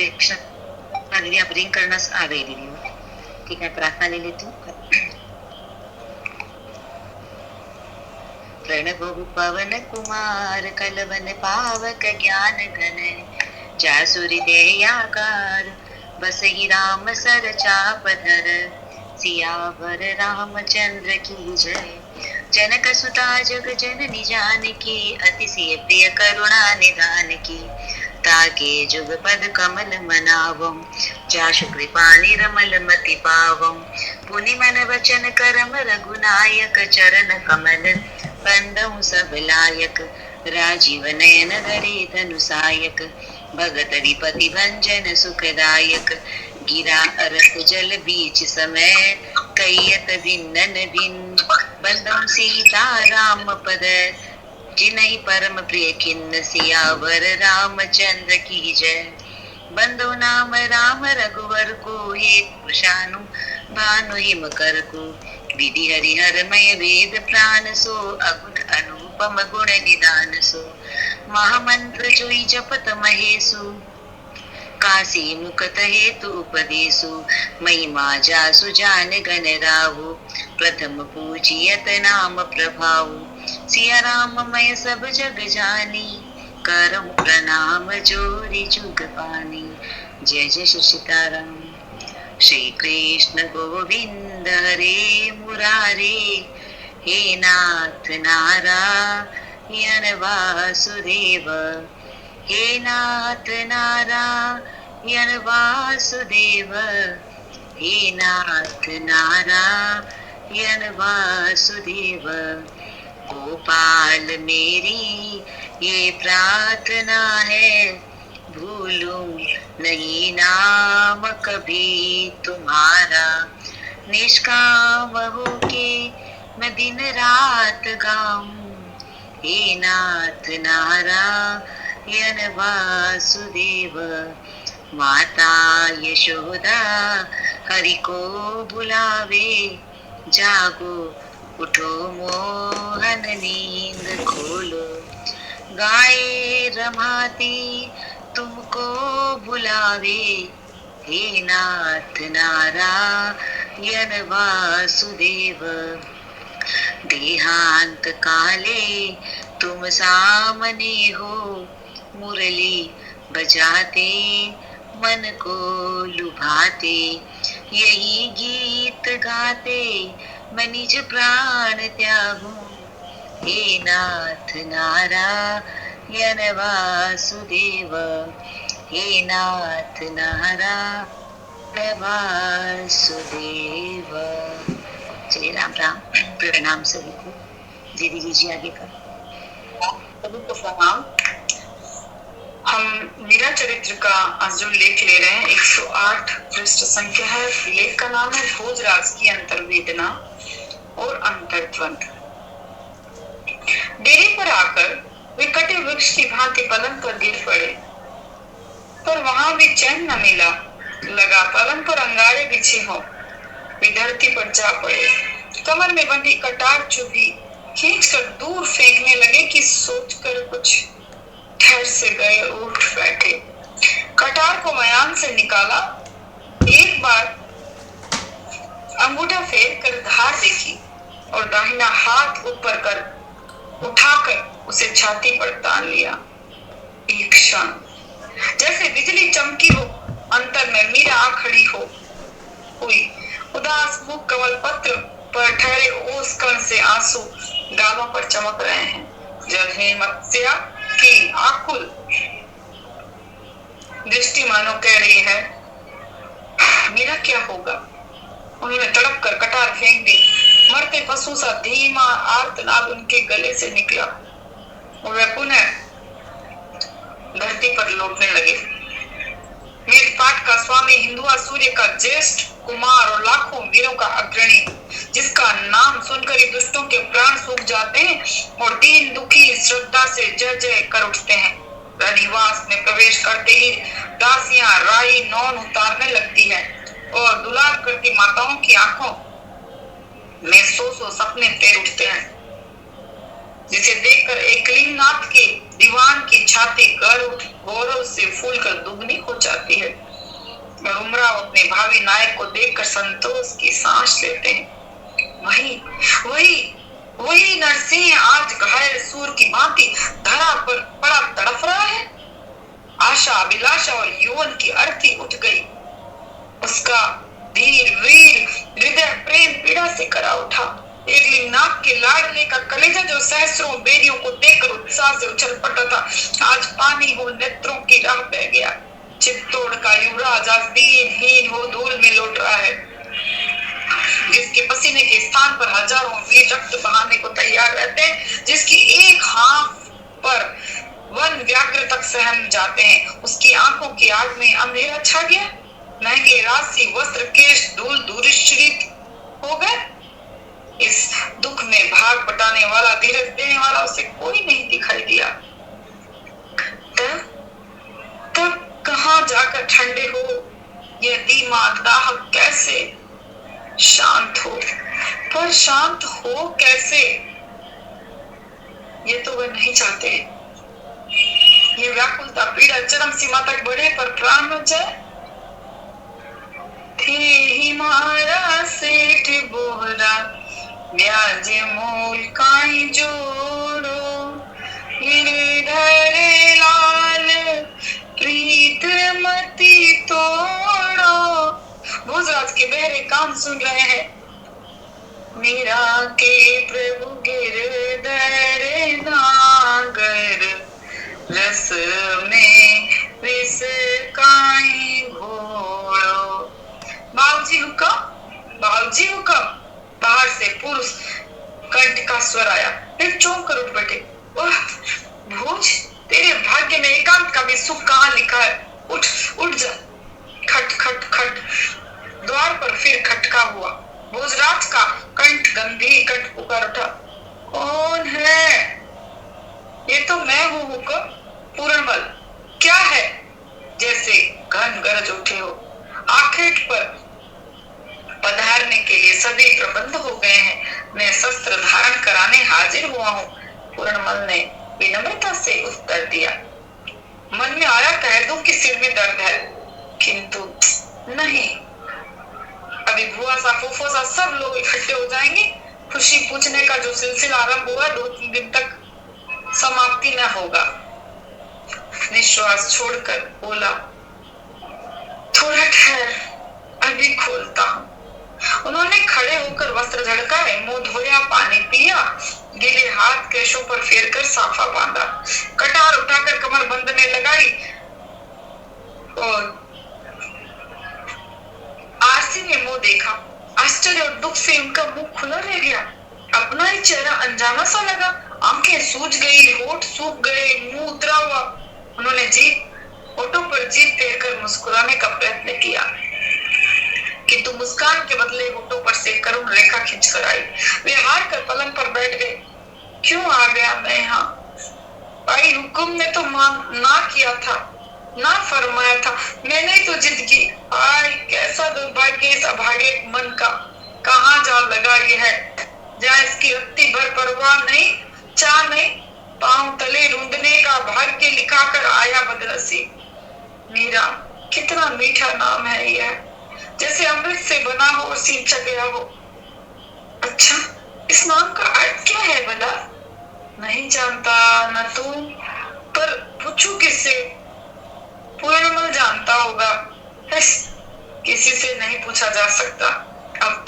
अपेक्षा दीदी आप रिंग करना आ गई दीदी। ठीक है, प्रार्थना ले लेती हूँ। प्रणव पवन कुमार कलवन पावक ज्ञान घन जासुरी देयाकार बसहि राम सर चाप धर सियावर रामचंद्र की जय। जनक सुता जग जननी जानकी अतिशय प्रिय करुणा निधान की ताके जुग पद कमल मनावम जाशु कृपा निरमल मति पावम पुनि मन वचन करम रघुनायक चरण कमल बंदउ सब लायक राजीव नयन धरे धनु सायक भगत विपति भंजन सुखदायक गिरा अरस जल बीच समय कैयत भिन्न भिन बंदम सीता राम पद जिनहि परम प्रिय खिन्न सियावर रामचंद्र की जय। बंदो नाम राम रघुवर को एक प्रशानु भानु हिम कर को विधि हरिहरमय वेद प्राण सो अगुण अनुपम गुण निदान सो महामंत्र जोई जपत महेशु काशी मुकत हेतु उपदेशु महिमा जासु जान गण राहु प्रथम पूजियत नाम प्रभाव सिया राम मय सब जग जानी करम प्रणाम जोरी जुग पानी। जय जय श्री सीताराम। श्री कृष्ण गोविंद हरे मुरारे हे नाथ नारायण वासुदेव हे नाथ नारायण वासुदेव हे नाथ नारायण वासुदेव। गोपाल मेरी ये प्रार्थना है भूलूं नहीं नाम कभी तुम्हारा निष्काम होके मैं दिन रात गाऊं हे नाथ नारायण वासुदेव। माता यशोदा हरि को बुलावे जागो उठो मोहन नींद खोलो गाये रमाती तुमको बुलावे हे नाथ नारायण वासुदेव। देहांत काले तुम सामने हो मुरली बजाते मन को लुभाते यही गीत गाते मैं निज प्राण त्यागूं हे नाथ नारायण वासुदेव हे नाथ नारायण वासुदेव। चलिए राम राम। प्रणाम सभी को। दीदी लीजिए आगे का। सभी को प्रणाम। हम मीरा चरित्र का आज जो लेख ले रहे हैं 108 पृष्ठ संख्या है। लेख का नाम है भोजराज की अंतर्वेदना और अंतर्द्वंद। डेरे पर आकर वे कटे वृक्ष की भांति पलंग पर गिर पड़े, पर वहां भी चैन न मिला। लगा पलंग पर अंगारे बिछे हो, वे धरती पर जा पड़े। कमर में बंधी कटार चुभी खींचकर दूर फेंकने लगे कि सोचकर कुछ ठहर से गए उठ बैठे। कटार को मयान से निकाला, एक बार अंगूठा फेर कर धार देखी और दाहिना हाथ ऊपर कर उठाकर उसे छाती पर तान लिया। एक क्षण जैसे बिजली चमकी हो, अंतर में मीरा आ खड़ी हुई। उदास मुख कमल पत्र पर ठहरे ओस कण से आंसू गालों पर चमक रहे हैं। जल हेमत्या की आकुल दृष्टि मानो कह रही है, मेरा क्या होगा। उन्होंने तड़प कर कटार फेंक दी। मरते पशु सा धीमा आर्तनाद उनके गले से निकला और वे पुनः धरती पर लौटने लगे। मेघपाट का स्वामी हिंदुआ सूर्य का ज्येष्ठ कुमार और लाखों वीरों का अग्रणी, जिसका नाम सुनकर ही दुष्टों के प्राण सूख जाते हैं और दीन दुखी श्रद्धा से जय जय कर उठते हैं। रनिवास में प्रवेश करते ही दासियां राई नौन उतारने लगती है और दुलार करती माताओं की आंखों में सौ सपने तैर उठते हैं। जिसे देखकर एकलिंगनाथ के दीवान की छाती गौरव से फूलकर दुगनी हो जाती है और उमराव अपने भावी नायक को देखकर संतोष की सांस लेते हैं। वही वही वही नरसिंह आज घायल सूर की भांति धरा पर पड़ा तड़फ रहा है। आशा अभिलाषा और यौवन की अर्थी उठ गई। उसका धीर वीर हृदय प्रेम पीड़ा से करा उठा। एकलिंगनाथ के लाडले का कलेजा जो सहस्रों बेरियों को देखकर उत्साह से उछल पड़ा था, आज पानी हो नेत्रों की राह बह गया। चित्तौड़ का युवराज आज दीनहीन हो धूल में लौट रहा है, जिसके पसीने के स्थान पर हजारों वीर रक्त बहाने को तैयार रहते हैं, जिसकी एक हाँफ पर वन व्याघ्र तक सहम जाते हैं। उसकी आंखों की आग में अंधेरा छा गया। महंगे राशि वस्त्र केश धूल धूरित हो गए। इस दुख में भाग बटाने वाला, धीरज देने वाला उसे कोई नहीं दिखाई दिया। तब कहां जाकर ठंडे हो ये धीमा दाह कैसे शांत हो, पर शांत हो कैसे ये तो वह नहीं चाहते। ये व्याकुलता पीड़ा चरम सीमा तक बढ़े पर प्राण न जाए। थे ही मारा सेठ बोरा ब्याज मूल काई जोड़ो, गिरधर लाल प्रीत मती तोड़ो। भोजराज के बहरे कान सुन रहे हैं। मीरा के प्रभु गिरधर नागर, रस में विष काई घोड़ो। बाबूजी हुक्म, बाबूजी हुक्म। बाहर से पुरुष कंठ का स्वर आया। फिर चौंक कर उठ बैठे। ओह भोज, तेरे भाग्य में एकांत का भी सुख कहाँ लिखा है? उठ उठ जा। खट खट खट। द्वार पर फिर खटका हुआ। भोजराज का कंठ गंभीर कंठ पुकार उठा। कौन है? ये तो मैं हूँ हुक्म। पूर्णमल। क्या है? जैसे घन गरज उठे हो। आखेट पर पधारने के लिए सभी प्रबंध हो गए हैं। मैं शस्त्र धारण कराने हाजिर हुआ हूँ। पूर्णमल ने विनम्रता से उत्तर दिया। मन में आया कह दूं कि सिर में दर्द है, किंतु नहीं। अभी बुआ सा फूफो सा सब लोग इकट्ठे हो जाएंगे। खुशी पूछने का जो सिलसिला आरंभ हुआ 2-3 दिन तक समाप्ति न होगा। निश्वास छोड़कर बोला, थोड़ा ठहर, अभी खोलता हूँ। उन्होंने खड़े होकर वस्त्र झड़काए, मुंह धोया, पानी पिया, गीले हाथ केशों पर फेरकर साफा बांधा, कटार उठाकर कमर बंधने लगाई और आरसी ने मुंह देखा। आश्चर्य और दुख से उनका मुंह खुला रह गया। अपना ही चेहरा अनजाना सा लगा। आंखें सूज गई, होठ सूख गए, मुंह उतरा हुआ। उन्होंने होठों पर जीभ फेरकर मुस्कुराने का प्रयत्न किया, किंतु मुस्कान के बदले होठों पर से करुण रेखा खींचकर आई। वे हार कर पलंग पर बैठ गए। क्यों आ गया मैं यहाँ? भाई हुकुम ने तो ना किया था, ना फरमाया था। मैंने तो जिद की। आई कैसा दुर्भाग्य इस अभागे मन का। कहाँ जा लगा ये है, जहाँ इसकी रत्ती भर परवाह नहीं, चाह नहीं। पांव तले रूंदने का भाग्य लिखा कर आया बदरसी। मीरा, कितना मीठा नाम है यह, जैसे अमृत से बना हो और सींचा गया हो। अच्छा, इस नाम का अर्थ क्या है भला? नहीं जानता न तू, पर पूछू किससे? पूर्णमल जानता होगा। किसी से नहीं पूछा जा सकता। अब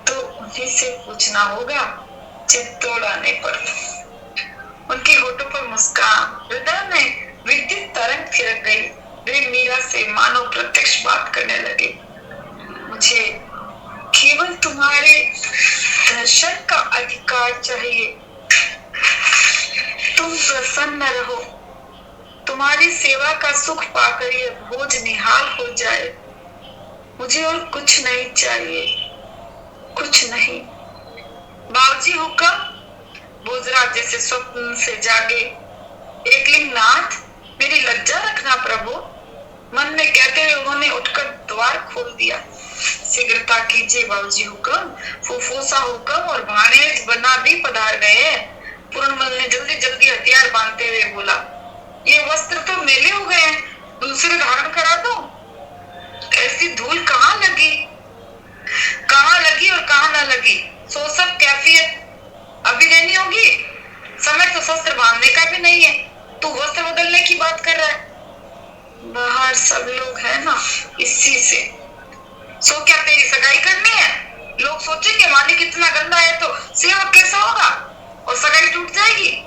तो उन्हीं से पूछना होगा। चित्तौड़ आने पर उनके होठों पर मुस्कान, हृदय में विद्युत तरंग थिरक गई। वे मीरा से मानो प्रत्यक्ष बात करने लगे। मुझे केवल तुम्हारे दर्शन का अधिकार चाहिए। तुम प्रसन्न रहो, तुम्हारी सेवा का सुख पाकर ये भोज निहाल हो जाए। मुझे और कुछ नहीं चाहिए, कुछ नहीं। बाबूजी हुक्म। भोजराज जैसे स्वप्न से जागे। एकलिंगनाथ, मेरी लज्जा रखना प्रभु, मन में कहते हुए उन्होंने उठकर द्वार खोल दिया। शीघ्रता कीजिए बाबूजी हुक्म। फूफूसा हुक्म और भाणेज बना भी पधार गए। पूर्णमल ने जल्दी जल्दी हथियार बांधते हुए बोला, ये वस्त्र तो मैले हो गए हैं, दूसरे धारण करा दो। ऐसी धूल कहाँ लगी और कहाँ ना लगी, सो सब कैफियत अभी देनी होगी। समय तो शस्त्र बांधने का भी नहीं है, तू वस्त्र बदलने की बात कर रहा है। बाहर सब लोग है ना, इसी से। सो क्या तेरी सगाई करनी है? लोग सोचेंगे मालिक इतना गंदा है तो सेवक कैसा होगा, और सगाई टूट जाएगी।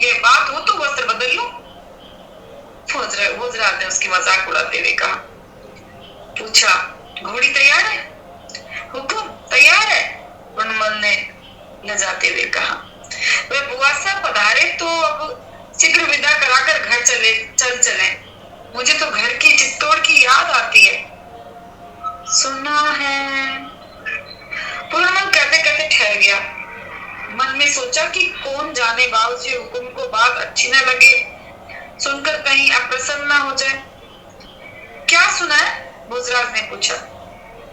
ये बात हो तो वस्त्र बदल लो। भोजराज ने उसकी मजाक उड़ाते हुए कहा। पूछा, घोड़ी तैयार है? हुकुम तैयार है, पूर्णमल ने लजाते हुए कहा। वे बुआ साहब पधारे तो अब शीघ्र विदा कराकर घर चले। मुझे तो घर की चित्तौड़ की याद आती है। सुना है, पूर्णमल कहते कहते ठहर गया। मन में सोचा कि कौन जाने बाबूजी हुकुम को बात अच्छी न लगे, सुनकर कहीं अप्रसन्न न हो जाए। क्या सुना है? भोजराज ने पूछा।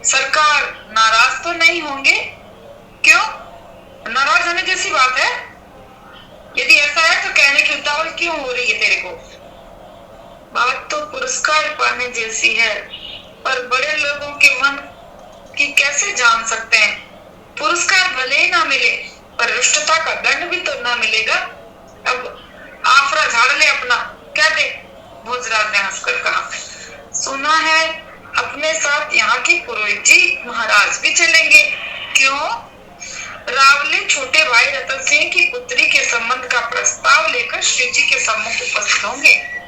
सरकार नाराज तो नहीं होंगे? क्यों, नाराज होने जैसी बात है? यदि ऐसा है तो कहने की उतावल क्यों हो रही है तेरे को? बात तो पुरस्कार पाने जैसी है, पर बड़े लोगों के मन की कैसे जान सकते हैं। पुरस्कार भले ही ना मिले, पर रुष्टता का दंड भी तो ना मिलेगा। अब आफरा झाड़ ले अपना, क्या दे? भोजराज ने हंसकर कहा। सुना है अपने साथ यहाँ के पुरोहित जी महाराज भी चलेंगे। क्यों? रावले छोटे भाई रतन सिंह की पुत्री के संबंध का प्रस्ताव लेकर श्री जी के सम्मुख उपस्थित होंगे।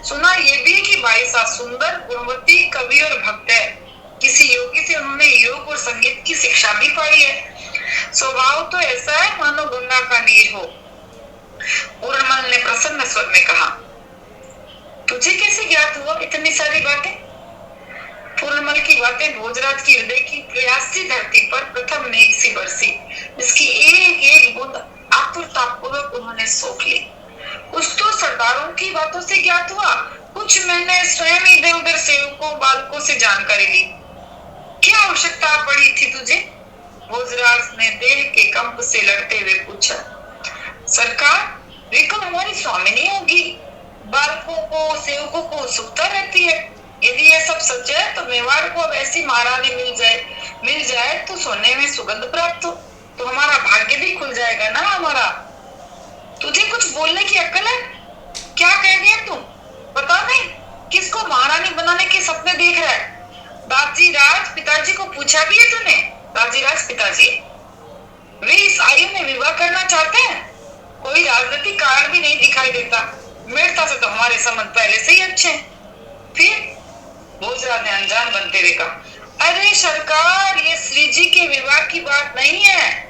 सुना ये भी कि भाई साहब सुंदर, गुणवती, कवि और भक्त है। किसी योगी से उन्होंने योग और संगीत की शिक्षा भी पाई है। स्वभाव तो ऐसा है मानो गंगा का नीर हो। पूर्णमल ने प्रसन्न स्वर में कहा। तुझे कैसे ज्ञात हुआ इतनी सारी बातें? पूर्णमल की बातें भोजराज की हृदय की प्यासी धरती पर प्रथम मेघ सी बरसी, जिसकी एक एक बूंद आतुरतापूर्वक उन्होंने सोख ली। कुछ तो सरदारों की बातों से ज्ञात हुआ, कुछ मैंने स्वयं इधर उधर सेवकों बालकों से जानकारी ली। क्या आवश्यकता पड़ी थी तुझे? भोजराज ने देह के कंप से लड़ते हुए पूछा। सरकार, विक्रम हमारी स्वामिनी होगी, बालकों को सेवकों को उत्सुकता रहती है। यदि ये सब सच है तो मेवाड़ को अब ऐसी महारानी मिल जाए तो सोने में सुगंध प्राप्त हो, तो हमारा भाग्य भी खुल जाएगा ना हमारा। तुझे कुछ बोलने की अक्ल है? क्या कह दिया तुम? पता नहीं किसको महारानी बनाने के सपने देख रहा है। दादी राज पिताजी को पूछा भी है तूने? दादी राज पिताजी वे इस आयु में विवाह करना चाहते हैं। कोई राजनीतिक कारण भी नहीं दिखाई देता। मेड़ता से तो हमारे संबंध पहले से ही अच्छे हैं। फिर भोजराज ने अनजान बनते हुए कहा, अरे सरकार, ये श्री जी के विवाह की बात नहीं है।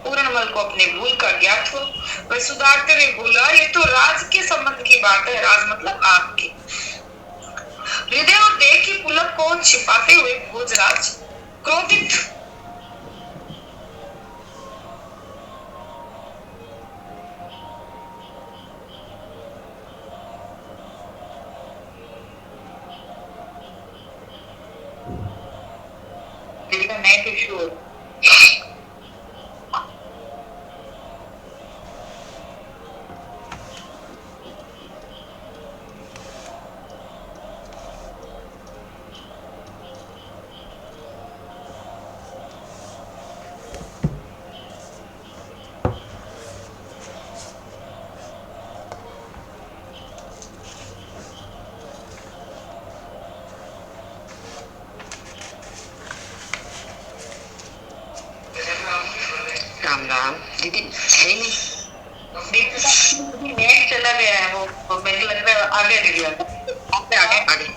पूर्णमल को अपने भूल का ज्ञात हो, वह सुधारते हुए बोला, ये तो राज के संबंध की बात है। राज मतलब आपकी। हृदय और देह की पुलक को छिपाते हुए भोजराज क्रोधित नेट इशू। राम राम दीदी, है नहीं नेट चला गया है। वो मेरे लग रहा है आगे गिर गया। आगे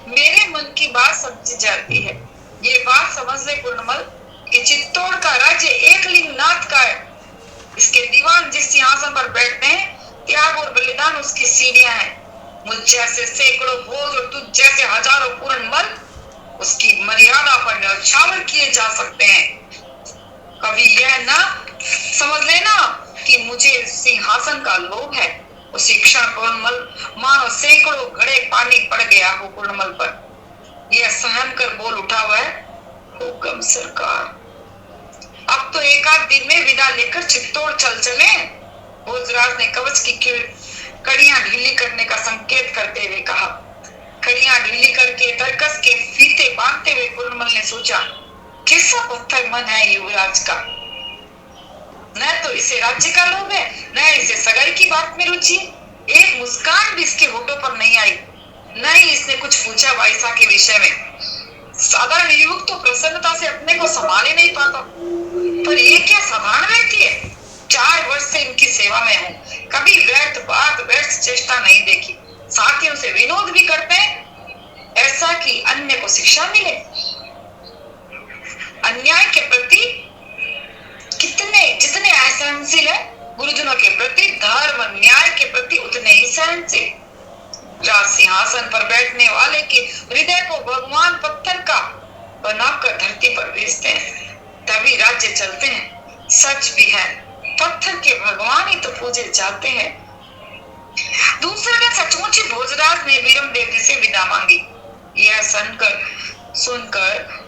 मेरे मन की बात समझी जाती है। ये बात समझ ले पूर्णमल कि चित्तौड़ का राज्य एक लिंगनाथ का है। इसके दीवान जिस सिंहासन पर बैठते हैं, त्याग और बलिदान उसकी सीढ़ियां हैं। मुझ जैसे सैकड़ों भोज और तुझ जैसे हजारों पूर्णमल उसकी मर्यादा पर न्यौछावर किए जा सकते हैं। कभी यह ना समझ लेना कि मुझे सिंहासन का लोभ है। उसी क्षण पूर्णमल मानो सैकड़ों घड़े पानी पड़ गया हो पूर्णमल पर। यह सहम कर बोल उठा हुआ है, हुक्म सरकार। अब तो एक आध दिन में विदा लेकर चित्तौड़ चल चले। भोजराज ने कवच की कड़ियां ढीली करने का संकेत करते हुए कहा। कड़ियां ढीली करके तरकस के फीते बांधते हुए पुरनमल ने सोचा, कैसा पत्थर मन है युवराज का। न तो इसे राज्य का लोभ है, न इसे सगाई की बात में रुचि। एक मुस्कान भी इसके होठों पर नहीं आई, न ही इसने कुछ पूछा वायसा के विषय में। साधारण युवक तो प्रसन्नता से अपने को संभाल ही नहीं पाता, पर ये क्या साधारण व्यक्ति है। 4 वर्ष से इनकी सेवा में हूँ, कभी व्यर्थ बात व्यर्थ चेष्टा नहीं देखी। साथियों से विनोद भी करते हैं, ऐसा कि अन्य को शिक्षा मिले। अन्याय के प्रति जितने असहनशील है, गुरुजनों के प्रति, धर्म न्याय के प्रति उतने ही सहनशील। राज सिंहासन पर बैठने वाले के हृदय को भगवान पत्थर का बनाकर धरती पर भेजते हैं, तभी राज्य चलते हैं। सच भी है, पत्थर के भगवान ही तो पूजे जाते हैं। दूसरे दिन सचमुच ही भोजराज ने वीरमदेव जी से विदा मांगी। यह सुनकर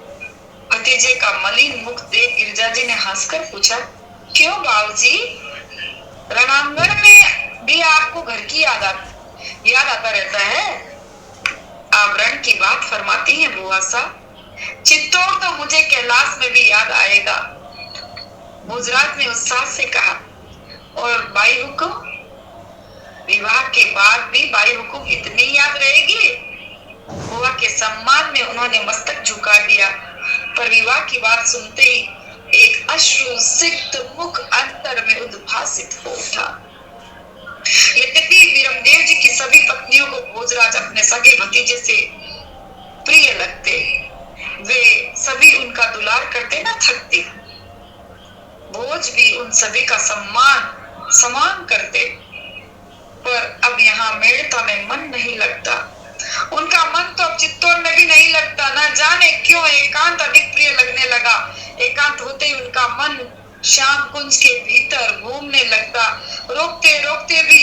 भतीजे का मलिन मुख देख गिरजा जी ने हंसकर पूछा, क्यों बाबूजी, रणांगण में भी आपको घर की याद आता रहता है। आप रण की बात फरमाती हैं बुआ सा, चित्तौड़ तो मुझे कैलाश में भी याद आएगा। भोजराज ने उत्साह से कहा, और बाई हुकुम, विवाह के बाद भी बाई हुकुम इतनी याद रहेगी। बुआ के सम्मान में उन्होंने मस्तक झुका दिया, पर विवाह की बात सुनते ही एक अश्रु सिक्त मुख अंतर में उद्भासित हो उठा। यद्यपि वीरमदेव जी की सभी पत्नियों को भोजराज अपने सगे भतीजे से प्रिय लगते, वे सभी उनका दुलार करते न थकते। भोज भी उन सभी का समान करते, पर अब यहाँ मेड़ता में मन नहीं लगता। उनका मन तो अब चित्तौड़ में भी नहीं लगता। न जाने क्यों एकांत अधिक प्रिय लगने लगा। एकांत होते ही उनका मन श्याम कुंज के भीतर घूमने लगता। रोकते रोकते भी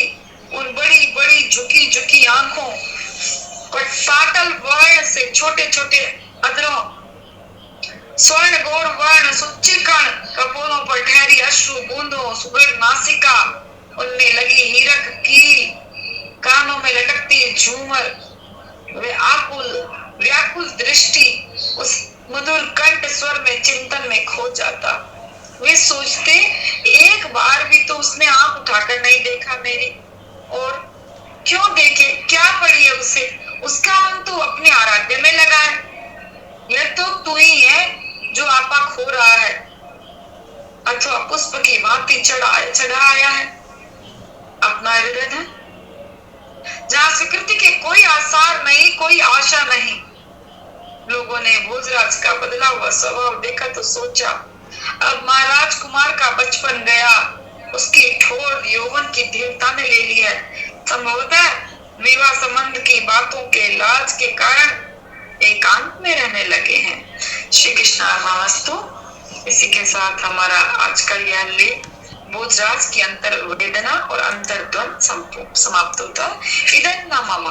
उन बड़ी बड़ी झुकी झुकी आंखों, पाटल वर्ण से छोटे छोटे अधरों, स्वर्ण गौर वर्ण सुचिकण कपोलों पर ठहरी अश्रु बूंदों, सुगढ़ नासिका, उनमें लगी हीरक कील, कानों में लटकती झूमर, वे आकुल व्याकुल दृष्टि उस मधुर कंठ स्वर में चिंतन में खो जाता। वे सोचते, एक बार भी तो उसने आंख उठाकर नहीं देखा मेरी, और क्यों देखे, क्या पड़ी है उसे। उसका मन तो अपने आराध्य में लगा है। यह तो तू ही है जो आपा खो रहा है, अथवा पुष्प की भांति चढ़ा आया है अपना हृदय है, जहाँ स्वीकृति के कोई आसार नहीं, कोई आशा नहीं। लोगों ने भोजराज का बदला हुआ स्वभाव देखा तो सोचा, अब महाराज कुमार का बचपन गया, उसकी ठोर यौवन की धीरता ने ले ली है। संभवतः विवाह संबंध की बातों के लाज के कारण एकांत में रहने लगे हैं। श्री कृष्ण अर्पणमस्तु। इसी के साथ हमारा आज का यह लेख भोजराज की अंतर वेदना और अंतर्द्वंद समाप्त होता है। इदं न मम।